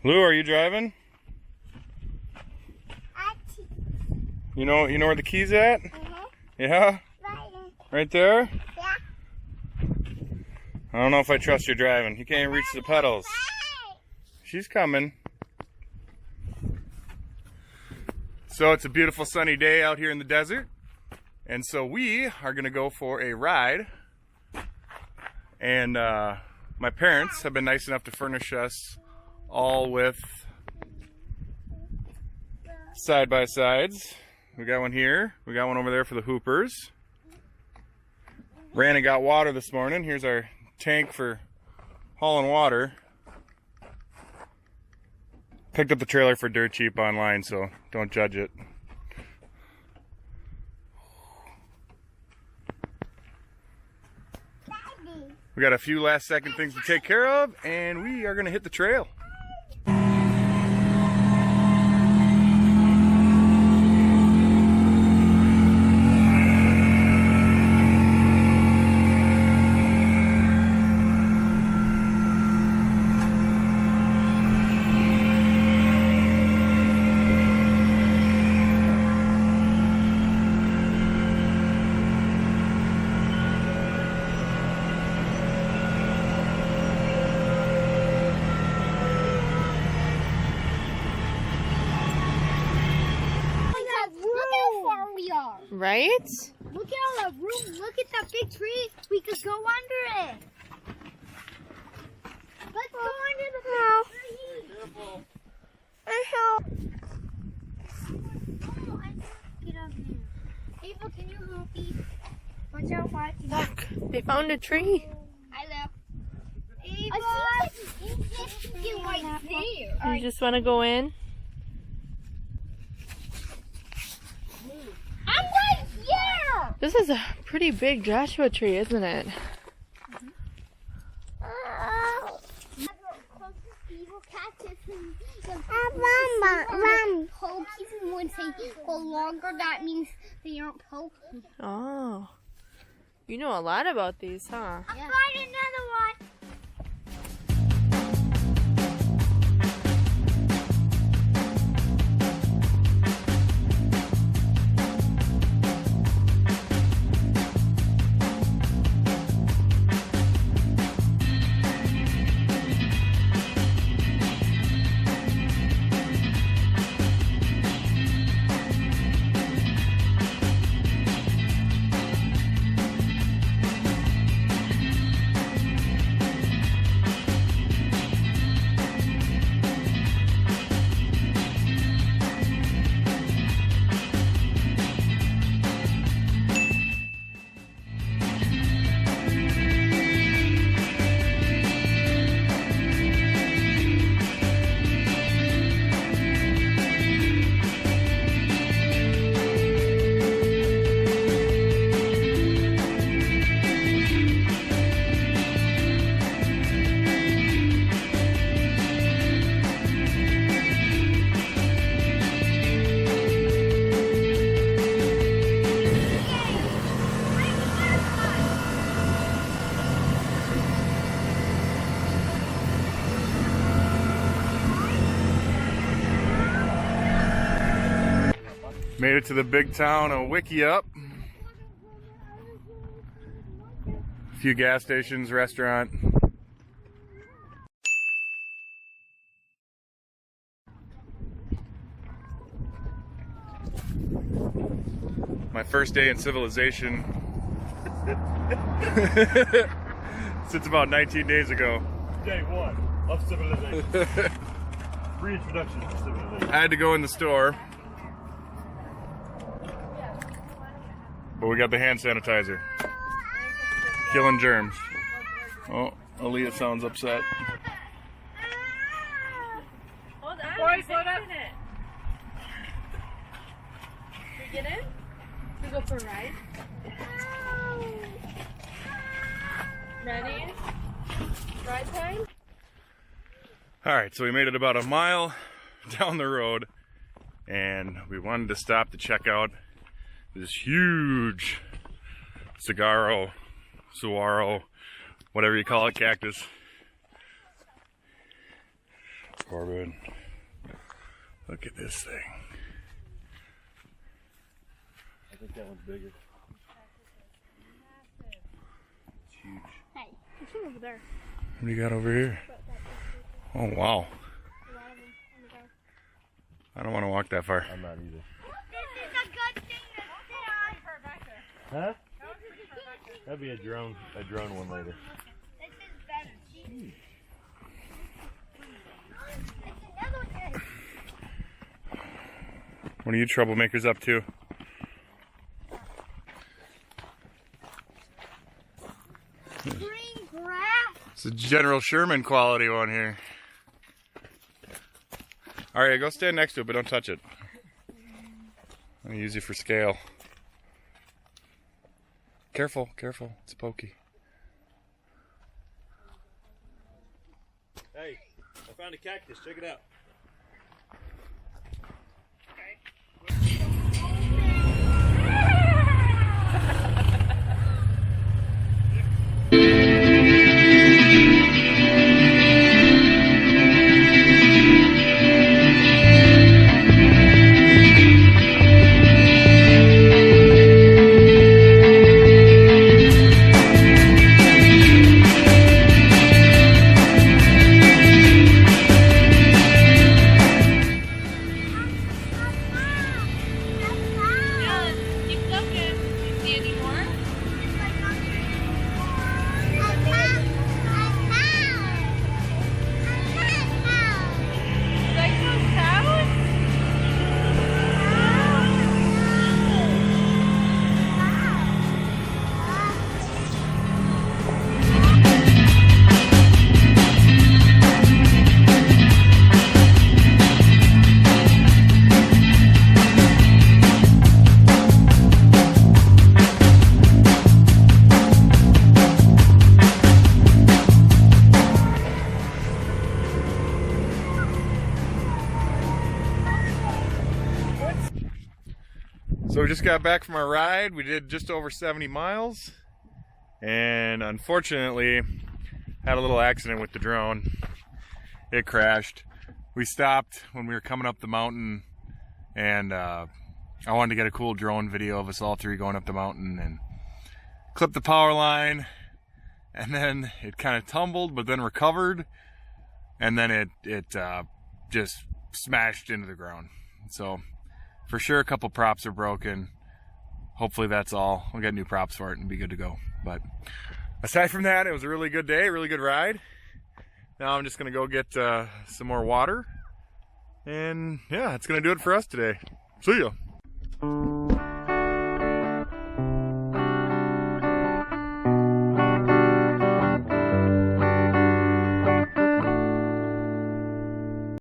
Lou, are you driving? You know where the key's at? Yeah? Right there? Yeah. I don't know if I trust your driving. You can't even reach the pedals. She's coming. So it's a beautiful sunny day out here in the desert. And so we are going to go for a ride. And my parents have been nice enough to furnish us all with side-by-sides. We got one here. We got one over there for the hoopers. Ran and got water this morning. Here's our tank for hauling water. Picked up the trailer for dirt cheap online, so don't judge it. We got a few last second things to take care of, and we are going to hit the trail. Right? Look at all the room. Look at that big tree. We could go under it. Let's go under the big tree. Careful. Get up here. Ava, can you help me? Watch out, watch. Look, they found a tree. I left. Ava! Get right there. You just want to go in? I'm right here! This is a pretty big Joshua tree, isn't it? Pokies, when they go longer, that means they aren't poking. Oh. You know a lot about these, huh? I'll find another one. Made it to the big town of Wikieup. A few gas stations, restaurant. My first day in civilization since about 19 days ago. Day one of civilization. Reintroduction to civilization. I had to go in the store, but we got the hand sanitizer. Killing germs. Oh, Aaliyah sounds upset. Hold on. Boys, hold up. Should we get in? Should we go for a ride? Ready? Ride time? Alright, so we made it about a mile down the road, and we wanted to stop to check out this huge saguaro, whatever you call it, cactus. Corbin. Look at this thing. I think that one's bigger. It's huge. Hey, there's some over there. What do you got over here? Oh, wow. I don't want to walk that far. I'm not either. This is a good thing to sit on. Huh? That'd be a drone one later. This is better. See? It's another one. What are you troublemakers up to? Green grass. It's a General Sherman quality one here. Alright, go stand next to it, but don't touch it. I'm gonna use you for scale. Careful, careful, it's pokey. Hey, I found a cactus. Check it out. So we just got back from our ride. We did just over 70 miles. And unfortunately, had a little accident with the drone. It crashed. We stopped when we were coming up the mountain, and I wanted to get a cool drone video of us all three going up the mountain, and clipped the power line, and then it kind of tumbled, but then recovered, and then it just smashed into the ground. So for sure, a couple props are broken. Hopefully that's all. We'll get new props for it and be good to go. But aside from that, it was a really good day, really good ride. Now I'm just gonna go get some more water, and yeah, it's gonna do it for us today. See ya.